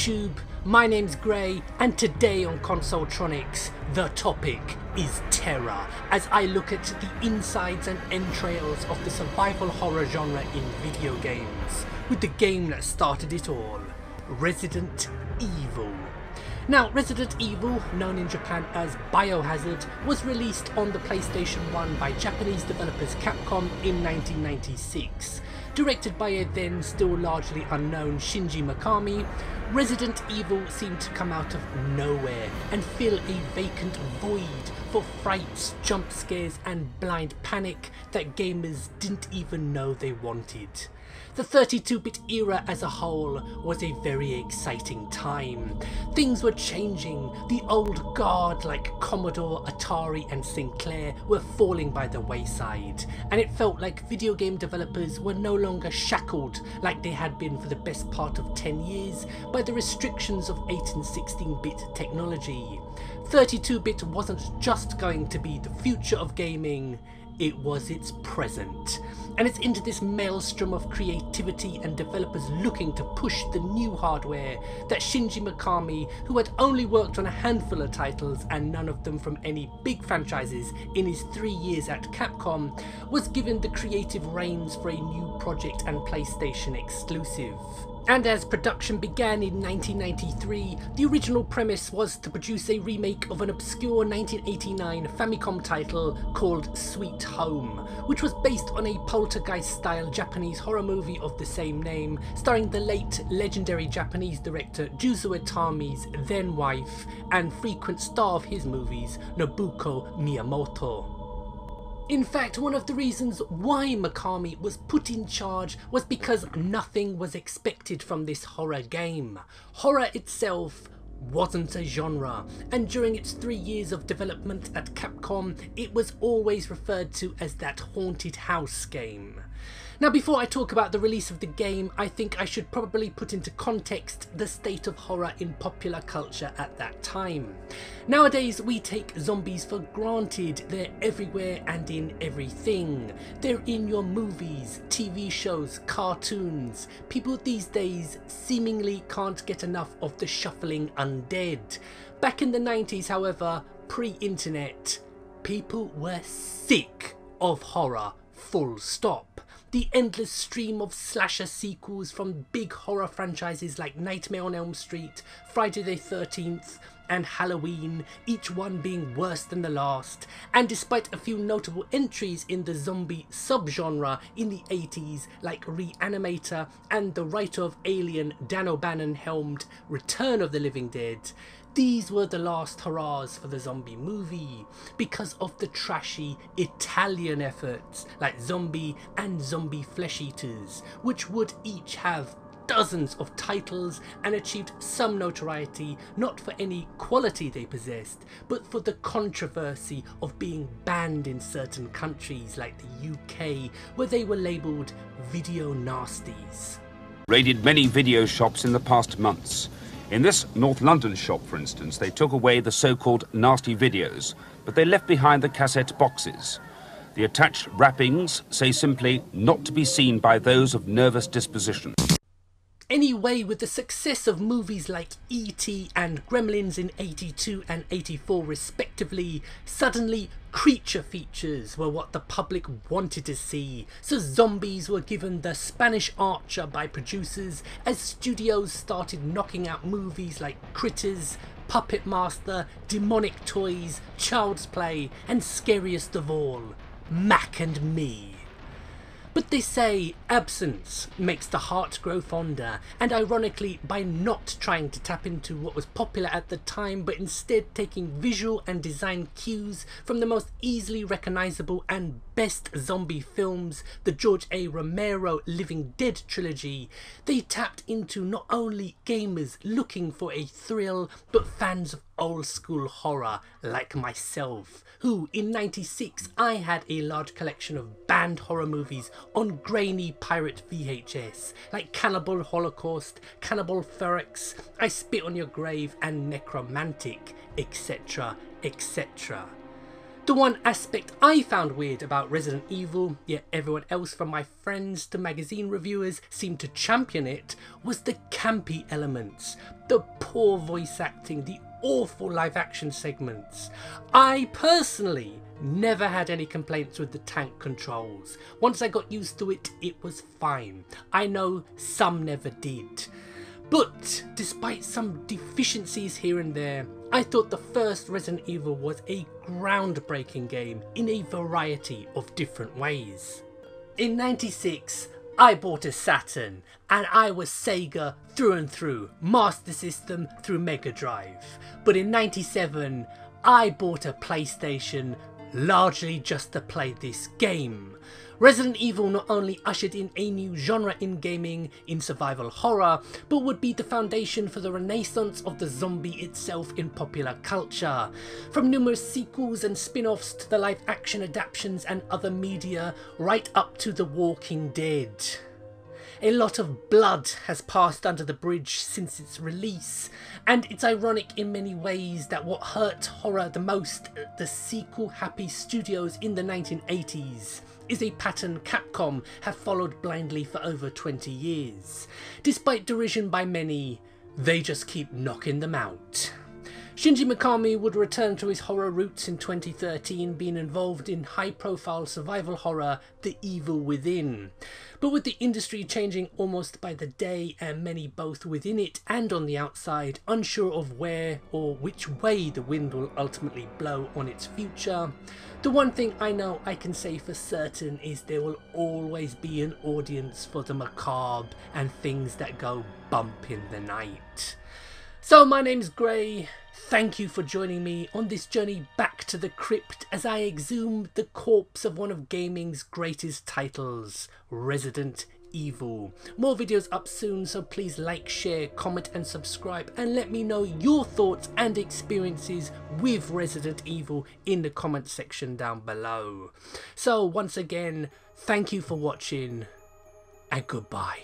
YouTube, my name's Gray, and today on Consoletronics, the topic is terror, as I look at the insides and entrails of the survival horror genre in video games, with the game that started it all, Resident Evil. Now, Resident Evil, known in Japan as Biohazard, was released on the PlayStation 1 by Japanese developers Capcom in 1996. Directed by a then still largely unknown Shinji Mikami, Resident Evil seemed to come out of nowhere and fill a vacant void for frights, jump scares and blind panic that gamers didn't even know they wanted. The 32-bit era as a whole was a very exciting time. Things were changing, the old guard like Commodore, Atari and Sinclair were falling by the wayside, and it felt like video game developers were no longer shackled like they had been for the best part of 10 years by the restrictions of 8 and 16-bit technology. 32-bit wasn't just going to be the future of gaming, it was its present. And it's into this maelstrom of creativity and developers looking to push the new hardware that Shinji Mikami, who had only worked on a handful of titles and none of them from any big franchises in his 3 years at Capcom, was given the creative reins for a new project and PlayStation exclusive. And as production began in 1993, the original premise was to produce a remake of an obscure 1989 Famicom title called Sweet Home, which was based on a poltergeist-style Japanese horror movie of the same name, starring the late legendary Japanese director Juzo Itami's then wife and frequent star of his movies, Nobuko Miyamoto. In fact, one of the reasons why Mikami was put in charge was because nothing was expected from this horror game. Horror itself wasn't a genre, and during its 3 years of development at Capcom, it was always referred to as that haunted house game. Now, before I talk about the release of the game, I think I should probably put into context the state of horror in popular culture at that time. Nowadays, we take zombies for granted. They're everywhere and in everything. They're in your movies, TV shows, cartoons. People these days seemingly can't get enough of the shuffling undead. Back in the 90s, however, pre-internet, people were sick of horror, full stop. The endless stream of slasher sequels from big horror franchises like Nightmare on Elm Street, Friday the 13th and Halloween, each one being worse than the last, and despite a few notable entries in the zombie subgenre in the 80s like Reanimator and the writer of Alien Dan O'Bannon-helmed Return of the Living Dead, these were the last hurrahs for the zombie movie because of the trashy Italian efforts like Zombie and Zombie Flesh Eaters, which would each have dozens of titles and achieved some notoriety not for any quality they possessed, but for the controversy of being banned in certain countries like the UK, where they were labelled video nasties. Raided many video shops in the past months. In this North London shop, for instance, they took away the so-called nasty videos, but they left behind the cassette boxes. The attached wrappings say simply not to be seen by those of nervous disposition. Anyway, with the success of movies like E.T. and Gremlins in 82 and 84 respectively, suddenly creature features were what the public wanted to see, so zombies were given the Spanish Archer by producers as studios started knocking out movies like Critters, Puppet Master, Demonic Toys, Child's Play, and scariest of all, Mac and Me. But they say absence makes the heart grow fonder, and ironically, by not trying to tap into what was popular at the time, but instead taking visual and design cues from the most easily recognizable and best zombie films, the George A. Romero Living Dead trilogy, they tapped into not only gamers looking for a thrill, but fans of old school horror like myself, who in '96 I had a large collection of banned horror movies on grainy pirate VHS like Cannibal Holocaust, Cannibal Ferox, I Spit on Your Grave and Necromantic, etc, etc. The one aspect I found weird about Resident Evil, yet everyone else from my friends to magazine reviewers seemed to champion it, was the campy elements, the poor voice acting, the awful live action segments. I personally never had any complaints with the tank controls. Once I got used to it, it was fine. I know some never did. But despite some deficiencies here and there, I thought the first Resident Evil was a groundbreaking game in a variety of different ways. In '96, I bought a Saturn, and I was Sega through and through, Master System through Mega Drive. But in '97, I bought a PlayStation, largely just to play this game. Resident Evil not only ushered in a new genre in gaming, in survival horror, but would be the foundation for the renaissance of the zombie itself in popular culture. From numerous sequels and spin-offs to the live-action adaptations and other media, right up to The Walking Dead. A lot of blood has passed under the bridge since its release, and it's ironic in many ways that what hurt horror the most, the sequel-happy studios in the 1980s, is a pattern Capcom have followed blindly for over 20 years. Despite derision by many, they just keep knocking them out. Shinji Mikami would return to his horror roots in 2013, being involved in high-profile survival horror The Evil Within. But with the industry changing almost by the day, and many both within it and on the outside unsure of where or which way the wind will ultimately blow on its future, the one thing I know I can say for certain is there will always be an audience for the macabre and things that go bump in the night. So my name's Gray. Thank you for joining me on this journey back to the crypt as I exhumed the corpse of one of gaming's greatest titles, Resident Evil. More videos up soon, so please like, share, comment and subscribe, and let me know your thoughts and experiences with Resident Evil in the comment section down below. So once again, thank you for watching and goodbye.